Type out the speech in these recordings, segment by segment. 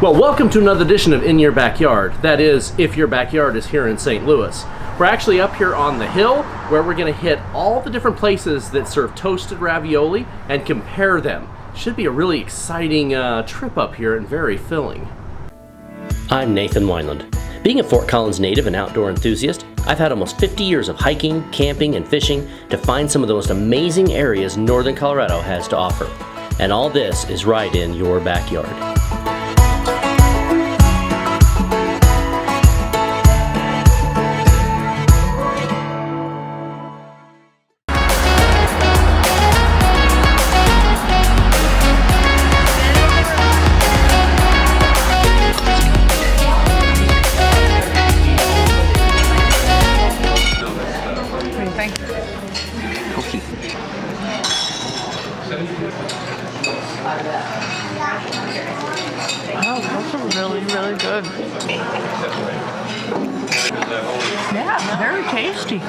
Well, welcome to another edition of In Your Backyard. That is, if your backyard is here in St. Louis. We're actually up here on the hill where we're going to hit all the different places that serve toasted ravioli and compare them. Should be a really exciting trip up here and very filling. I'm Nathan Weinland. Being a Fort Collins native and outdoor enthusiast, I've had almost 50 years of hiking, camping, and fishing to find some of the most amazing areas northern Colorado has to offer. And all this is right in your backyard. Oh, those are really, really good. Yeah, very tasty.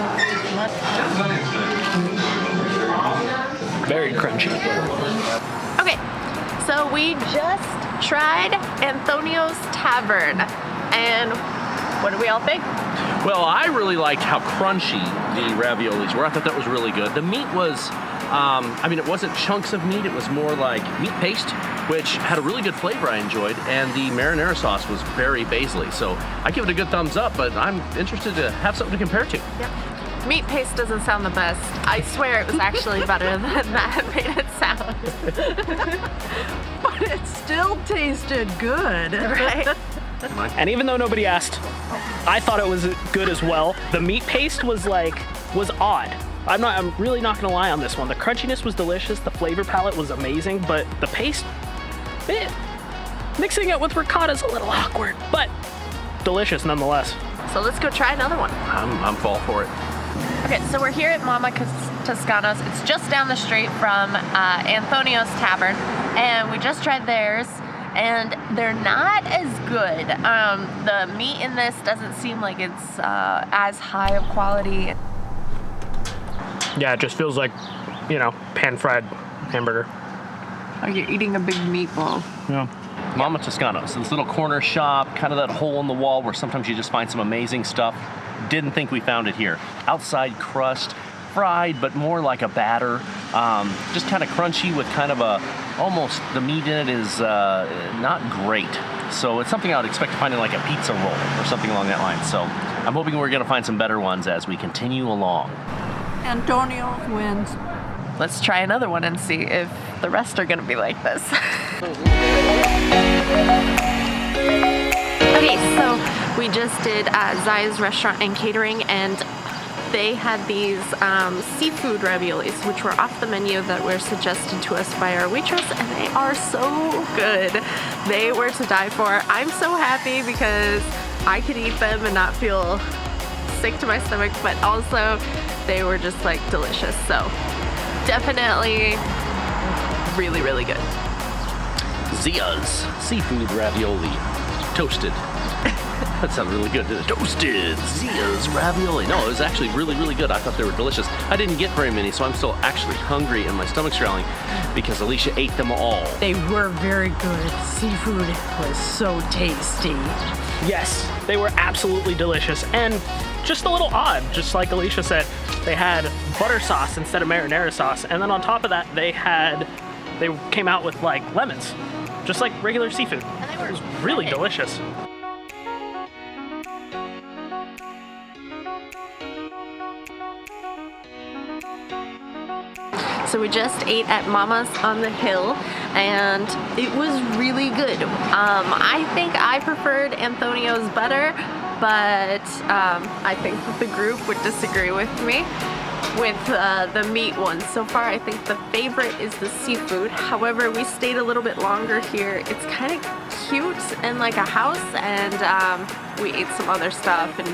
Very crunchy. Okay, so we just tried Antonio's Tavern, and what do we all think? Well, I really liked how crunchy the raviolis were. I thought that was really good. The meat was, it wasn't chunks of meat. It was more like meat paste, which had a really good flavor I enjoyed, and the marinara sauce was very basil-y. So I give it a good thumbs up, but I'm interested to have something to compare to. Yep. Meat paste doesn't sound the best. I swear it was actually better than that made it sound. But it still tasted good. Right? And even though nobody asked, I thought it was good as well. The meat paste was odd. I'm really not gonna lie on this one. The crunchiness was delicious, the flavor palette was amazing, but the paste, mixing it with ricotta is a little awkward, but delicious nonetheless. So let's go try another one. I'm fall for it. Okay, so we're here at Mama Toscano's. It's just down the street from Antonio's Tavern, and we just tried theirs, and they're not as good. The meat in this doesn't seem like it's as high of quality. Yeah, it just feels like, pan-fried hamburger. Like you're eating a big meatball. Yeah. Mama Toscano's, this little corner shop, kind of that hole in the wall where sometimes you just find some amazing stuff. Didn't think we found it here. Outside crust, fried, but more like a batter. Just kind of crunchy with kind of almost the meat in it is not great. So it's something I would expect to find in like a pizza roll or something along that line. So I'm hoping we're gonna find some better ones as we continue along. Antonio wins. Let's try another one and see if the rest are gonna be like this. Okay, so we just did Zaya's Restaurant and Catering, and they had these seafood raviolis, which were off the menu that were suggested to us by our waitress, and they are so good. They were to die for. I'm so happy because I could eat them and not feel sick to my stomach, but also they were just like delicious. So definitely really, really good. Zia's seafood ravioli, toasted. That sounded really good. Toasted Zia's ravioli. No, it was actually really, really good. I thought they were delicious. I didn't get very many, so I'm still actually hungry and my stomach's growling because Alicia ate them all. They were very good. Seafood was so tasty. Yes, they were absolutely delicious and just a little odd. Just like Alicia said, they had butter sauce instead of marinara sauce, and then on top of that, they came out with like lemons, just like regular seafood. It was really delicious. So we just ate at Mama's on the Hill, and it was really good. I think I preferred Antonio's better, but I think that the group would disagree with me with the meat one. So far, I think the favorite is the seafood. However, we stayed a little bit longer here. It's kind of cute and like a house, and we ate some other stuff and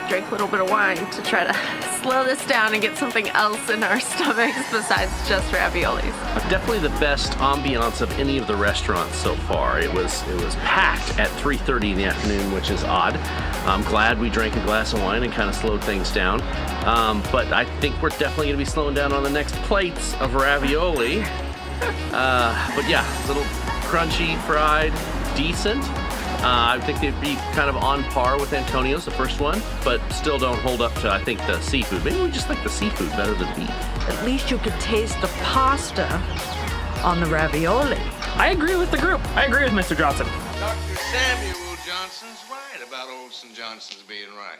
drank a little bit of wine to try to slow this down and get something else in our stomachs besides just raviolis. Definitely the best ambiance of any of the restaurants so far. It was packed at 3:30 in the afternoon, which is odd. I'm glad we drank a glass of wine and kind of slowed things down. But I think we're definitely going to be slowing down on the next plates of ravioli. But yeah, a little crunchy, fried, decent. I think they'd be kind of on par with Antonio's, the first one, but still don't hold up to, I think, the seafood. Maybe we just like the seafood better than beef. At least you could taste the pasta on the ravioli. I agree with the group. I agree with Mr. Johnson. Dr. Samuel Johnson's right about Olson Johnson's being right.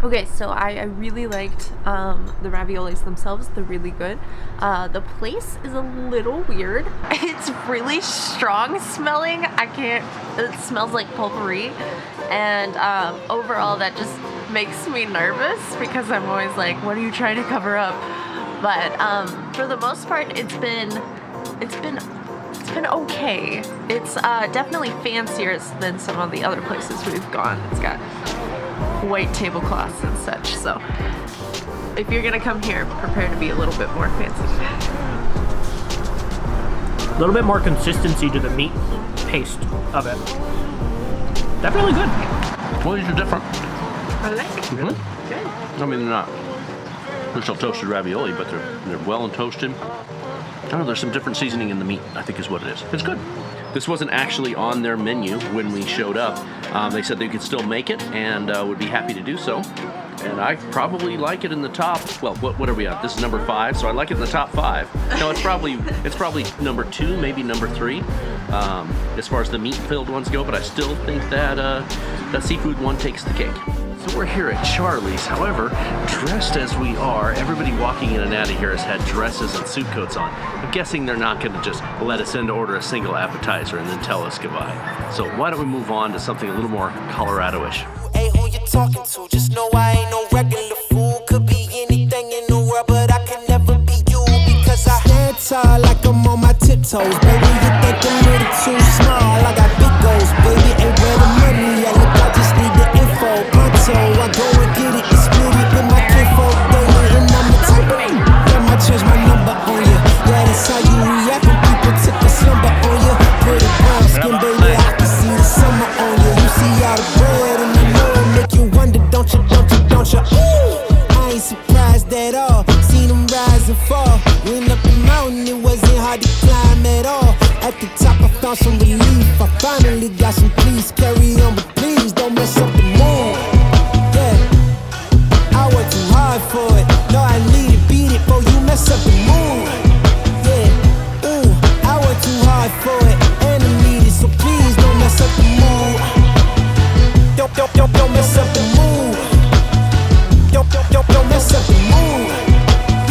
Okay, so I really liked the raviolis themselves. They're really good. The place is a little weird. It's really strong smelling. It smells like potpourri. And overall that just makes me nervous because I'm always like, what are you trying to cover up? But for the most part, it's been okay. It's definitely fancier than some of the other places we've gone. It's got white tablecloths and such, so if you're gonna come here, prepare to be a little bit more fancy. A little bit more consistency to the meat paste of it. Definitely good. Well, these are different. I like it. Really? Good. I mean, they're still toasted ravioli, but they're well and toasted. I don't know, there's some different seasoning in the meat, I think is what it is. It's good. This wasn't actually on their menu when we showed up. They said they could still make it and would be happy to do so. And I probably like it in the top, well, what are we at? This is number 5, so I like it in the top 5. No, it's probably number 2, maybe number 3, as far as the meat-filled ones go, but I still think that that seafood one takes the cake. So we're here at Charlie's. However, dressed as we are, everybody walking in and out of here has had dresses and suit coats on. I'm guessing they're not going to just let us in to order a single appetizer and then tell us goodbye. So why don't we move on to something a little more Colorado-ish. Hey, who you talking to? Just know I ain't no regular fool. Could be anything in the world, but I can never be you because I stand tall like I'm on my tiptoes. Baby, you think I'm a little too small. I got big goals, baby. Ain't where the money at. Look, I just need the info. So I go and get it and split it with my kinfolk daily. And I'm the type of that might change my number on you. Yeah, that's how you react when people took the slumber on you. Pretty brown skin, baby, I can see the summer on you. You see all the bread and I know it make you wonder, don't you? Ooh, I ain't surprised at all. Seen them rise and fall. Went up the mountain, it wasn't hard to climb at all. At the top I found some relief. I finally got some peace. Carry on, but please don't mess up the mood. I work too hard for it. No, I need it, beat it, before you mess up the mood. Yeah, ooh, I work too hard for it, and I need it, so please don't mess up the mood. Don't mess up the mood. Don't mess up the mood.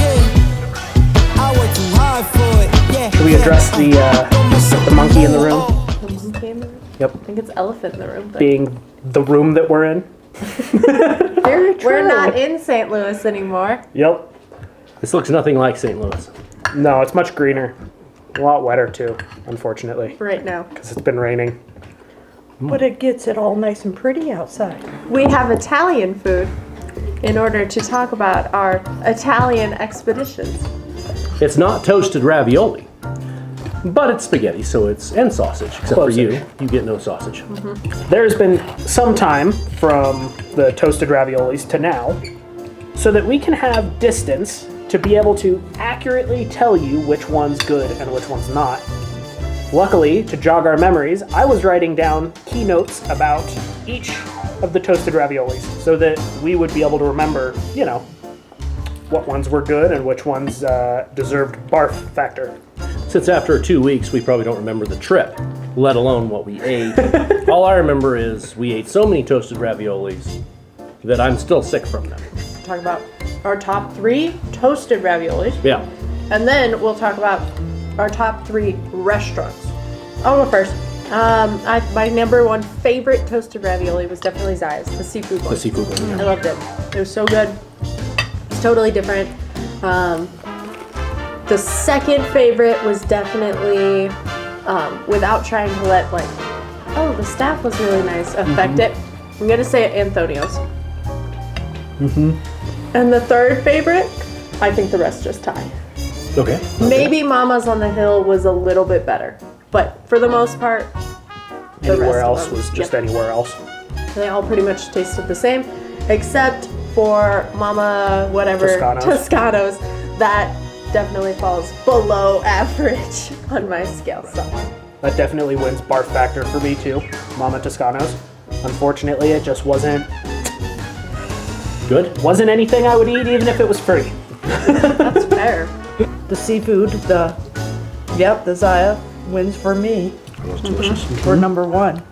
Yeah, I work too hard for it. Yeah. Should we address the monkey in the room? The monkey in the room? Yep. I think it's elephant in the room. But Being the room that we're in. Very true. we're not in St. Louis anymore. Yep. This looks nothing like St. Louis. No, it's much greener. A lot wetter too, unfortunately, Right now. because it's been raining. But it gets it all nice and pretty outside. We have Italian food in order to talk about our Italian expeditions. It's not toasted ravioli, but it's spaghetti, so it's and sausage. Except for Close-ish. you get no sausage. There's been some time from the toasted raviolis to now, so that we can have distance to be able to accurately tell you which one's good and which one's not. Luckily, to jog our memories, I was writing down key notes about each of the toasted raviolis so that we would be able to remember, what ones were good and which ones deserved barf factor. Since after 2 weeks, we probably don't remember the trip, let alone what we ate. All I remember is we ate so many toasted raviolis that I'm still sick from them. Talk about our top 3 toasted raviolis. Yeah. And then we'll talk about our top 3 restaurants. I'll go first. My number 1 favorite toasted ravioli was definitely Zaya's, the seafood one. The seafood one, I yeah. loved it. It was so good. It's totally different. The second favorite was definitely, without trying to let the staff was really nice, affect it. I'm gonna say Antonio's. And the third favorite, I think the rest just tie. Okay. Maybe Mama's on the Hill was a little bit better, but for the most part, the Anywhere rest else of them, was just yep. anywhere else. They all pretty much tasted the same, except for Mama whatever Toscanos. Toscanos. That definitely falls below average on my scale. So That definitely wins barf factor for me too. Mama Toscano's. Unfortunately, it just wasn't Good. wasn't anything I would eat even if it was free. that's fair. The seafood, the Zaya wins for me. It was delicious. For number one.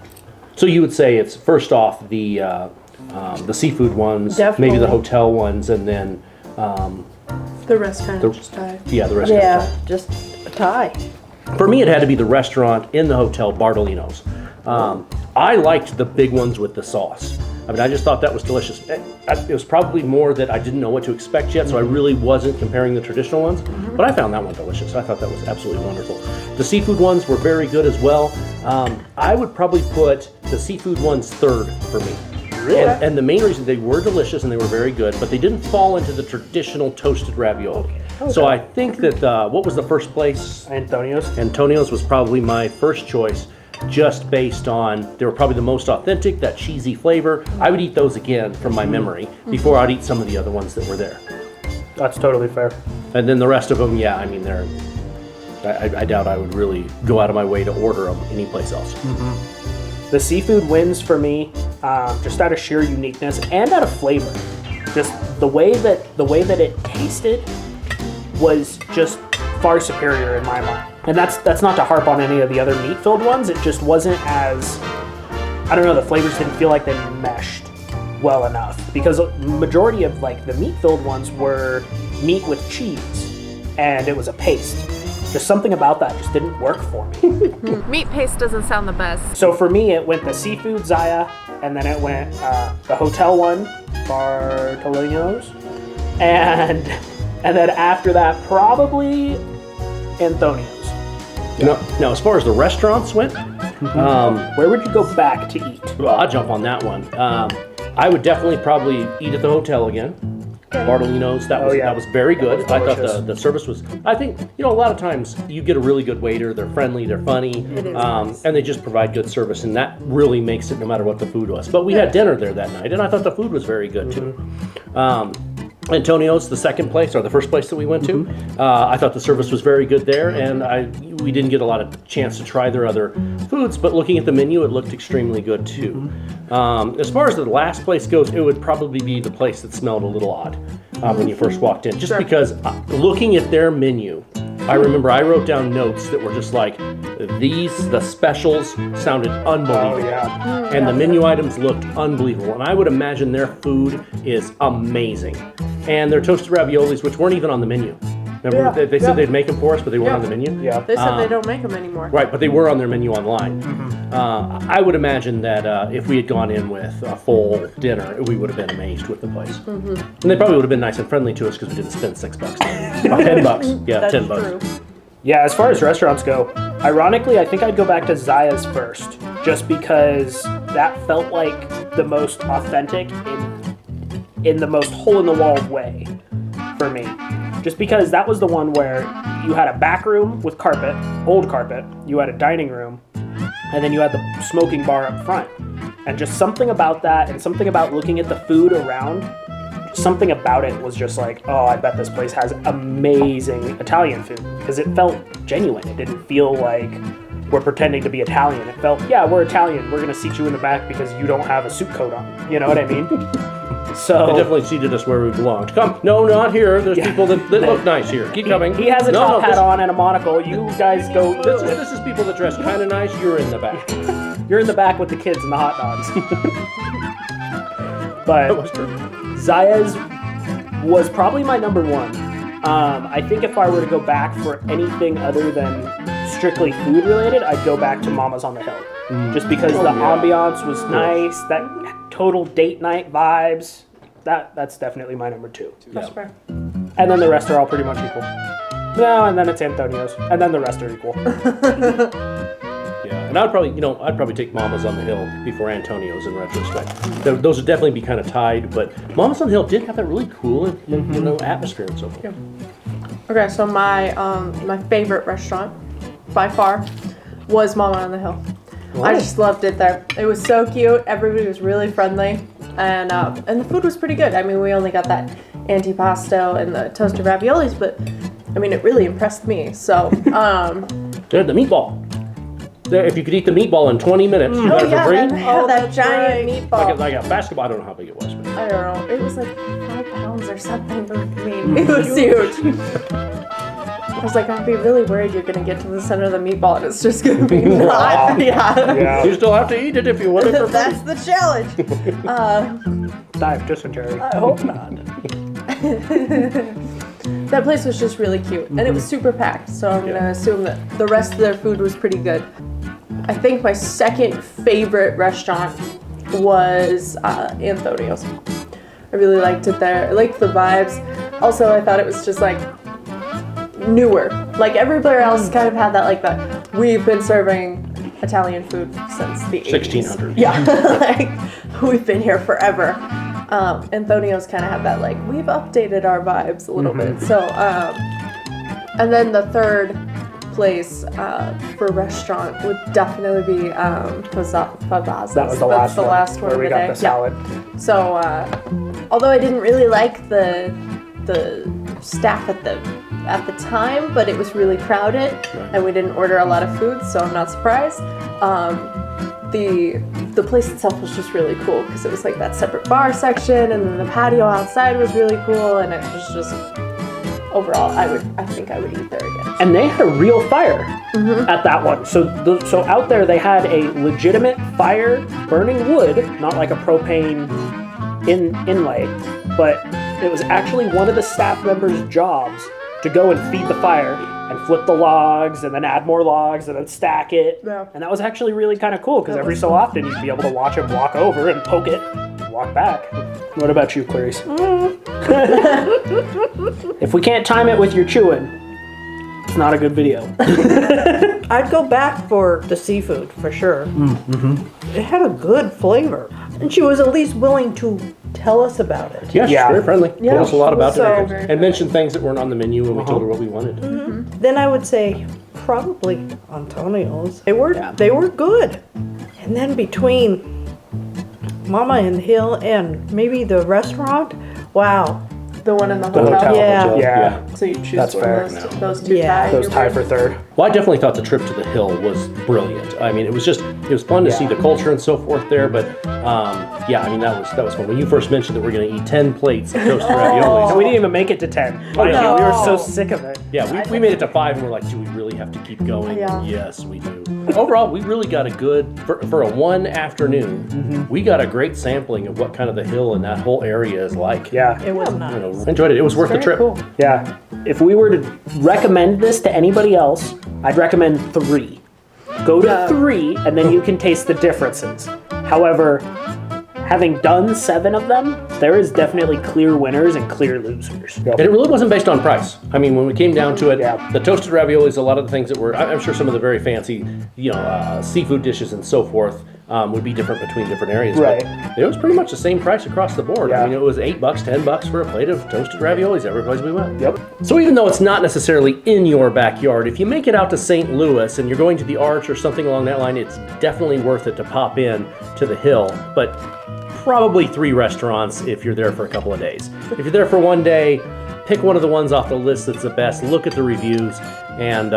So you would say it's first off the seafood ones, Definitely. maybe the hotel ones, and then The rest kind the of just died. yeah the rest. Yeah, Of just a tie. For me, it had to be the restaurant in the hotel, Bartolino's. I liked the big ones with the sauce. I mean, I just thought that was delicious. It was probably more that I didn't know what to expect yet, so I really wasn't comparing the traditional ones. But I found that one delicious. I thought that was absolutely wonderful. The seafood ones were very good as well. I would probably put the seafood ones third for me. Really? And the main reason they were delicious and they were very good, but they didn't fall into the traditional toasted ravioli. So I think that what was the first place? Antonio's. Antonio's was probably my first choice, just based on they were probably the most authentic, that cheesy flavor. I would eat those again from my memory before I'd eat some of the other ones that were there. That's totally fair. And then the rest of them, yeah, I mean, I doubt I would really go out of my way to order them anyplace else. The seafood wins for me, just out of sheer uniqueness and out of flavor. Just the way that it tasted was just far superior in my mind. And that's not to harp on any of the other meat-filled ones. It just wasn't as, I don't know, the flavors didn't feel like they meshed well enough. Because the majority of like the meat-filled ones were meat with cheese, and it was a paste. There's something about that just didn't work for me. Meat paste doesn't sound the best. So for me, it went the seafood Zaya, and then it went the hotel one, Bartolino's, and then after that, probably Antonio's. Now, as far as the restaurants went, Where would you go back to eat? well, I'll jump on that one. I would definitely probably eat at the hotel again. Bartolino's, that was very good. was I thought delicious. the service was, I think, a lot of times you get a really good waiter, they're friendly, they're funny, and they just provide good service, and that really makes it no matter what the food was. But we had dinner there that night, and I thought the food was very good too. Antonio's, the second place, or the first place that we went to, I thought the service was very good there, and we didn't get a lot of chance to try their other foods, but looking at the menu, it looked extremely good too. As far as the last place goes, it would probably be the place that smelled a little odd when you first walked in, just because looking at their menu, I remember I wrote down notes that were just like, the specials sounded unbelievable. And the menu items looked unbelievable. And I would imagine their food is amazing. And their toasted raviolis, which weren't even on the menu. Remember, they said they'd make them for us, but they weren't on the menu? Yeah. They said they don't make them anymore. Right, but they were on their menu online. I would imagine that if we had gone in with a full dinner, we would have been amazed with the place. And they probably would have been nice and friendly to us because we didn't spend $6. $10. Yeah, That's $10. true. Yeah, as far as restaurants go, ironically, I think I'd go back to Zaya's first, just because that felt like the most authentic in the most hole-in-the-wall way for me. Just because that was the one where you had a back room with carpet, old carpet, you had a dining room, and then you had the smoking bar up front. And just something about that, and something about looking at the food around, something about it was just like, oh, I bet this place has amazing Italian food. Because it felt genuine. It didn't feel like we're pretending to be Italian. It felt, yeah, we're Italian. We're going to seat you in the back because you don't have a suit coat on. You know what I mean? So They definitely seated us where we belonged. Come, no, not here. There's people that look nice here. Keep coming. he has a No, top no, hat on and a monocle. You guys go. This is people that dress kind of nice. You're in the back. You're in the back with the kids and the hot dogs. That was But true. Zaya's was probably my number one. I think if I were to go back for anything other than strictly food related, I'd go back to Mama's on the Hill. Just because the ambiance was nice, that total date night vibes. That's definitely my number two. That's fair. And then the rest are all pretty much equal. No, and then it's Antonio's, and then the rest are equal. Yeah, and I'd probably take Mama's on the Hill before Antonio's in retrospect. Those would definitely be kind of tied, but Mama's on the Hill did have that really cool, atmosphere and so forth. Okay, so my my favorite restaurant by far was Mama on the Hill. I just loved it there. It was so cute. Everybody was really friendly, and the food was pretty good. I mean, we only got that antipasto and the toasted raviolis, but I mean, it really impressed me. So, Dude, the meatball. If you could eat the meatball in 20 minutes, you got it for free. that giant meatball. Like a basketball. I don't know how big it was. But. I don't know. It was like 5 pounds or something. I mean, it was huge. I was like, I'd be really worried you're gonna get to the center of the meatball and it's just gonna be not. Yeah. You still have to eat it if you want it for free. That's the challenge. Die of dysentery. I hope not. That place was just really cute, and it was super packed. So I'm gonna assume that the rest of their food was pretty good. I think my second favorite restaurant was Antonio's. I really liked it there. I liked the vibes. Also, I thought it was just like newer. Like everywhere else kind of had that like that we've been serving Italian food since the 1600s. 80s. Yeah, like we've been here forever. Antonio's kind of had that like we've updated our vibes a little bit. So, and then the third place for restaurant would definitely be Favazza's. That was the That's last one where we of the got day. the salad. Yeah. So, although I didn't really like the staff at the time, but it was really crowded, and we didn't order a lot of food, so I'm not surprised. The place itself was just really cool because it was like that separate bar section, and then the patio outside was really cool, and it was just overall, I think I would eat there again. And they had a real fire at that one. So out there they had a legitimate fire burning wood, not like a propane inlay, but it was actually one of the staff members' jobs to go and feed the fire and flip the logs and then add more logs and then stack it. Yeah. And that was actually really kind of cool because every so often you'd be able to watch him walk over and poke it and walk back. What about you, Clarice? If we can't time it with your chewing, it's not a good video. I'd go back for the seafood, for sure. It had a good flavor. And she was at least willing to tell us about it. Yeah, she's Yeah. very friendly. Told us a lot about So- it. And mentioned things that weren't on the menu when we told her what we wanted. Then I would say probably Antonio's. They were good. And then between Mama and Hill and maybe the restaurant, wow. The one in the The hotel. hotel. Yeah. Yeah. So you choose That's one fair. of those two. Yeah. tie. Those You're tie right. for third. Well, I definitely thought the trip to the hill was brilliant. I mean, it was fun to see the culture and so forth there. But yeah, I mean that was fun. When you first mentioned that we're going to eat 10 plates of toasted raviolis, And we didn't even make it to 10. Like, no. We were so sick of it. yeah, we made it to 5, and we're like, do we really have to keep going? Yeah. Yes, we do. Overall, we really got a good for a one afternoon. We got a great sampling of what kind of the hill and that whole area is like. Yeah. It was You nice. know, enjoyed it. It was worth the Very trip. cool. Yeah. If we were to recommend this to anybody else, I'd recommend 3. Go to 3 and then you can taste the differences. However, having done 7 of them, there is definitely clear winners and clear losers. And it really wasn't based on price. I mean, when we came down to it, Yeah. the toasted raviolis, a lot of the things that were, I'm sure some of the very fancy, seafood dishes and so forth would be different between different areas. Right. But it was pretty much the same price across the board. Yeah. I mean, it was $8, $10 for a plate of toasted raviolis every place we went. Yep. So even though it's not necessarily in your backyard, if you make it out to St. Louis and you're going to the Arch or something along that line, it's definitely worth it to pop in to the hill. But probably 3 restaurants if you're there for a couple of days. If you're there for one day, pick one of the ones off the list that's the best, look at the reviews, and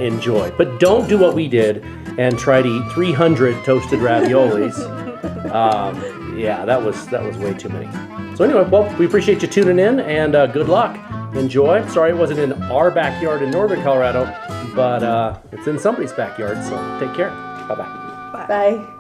enjoy. But don't do what we did and try to eat 300 toasted raviolis. That was way too many. So anyway, well, we appreciate you tuning in, and good luck. Enjoy. Sorry it wasn't in our backyard in northern Colorado, but it's in somebody's backyard, so take care. Bye-bye. Bye.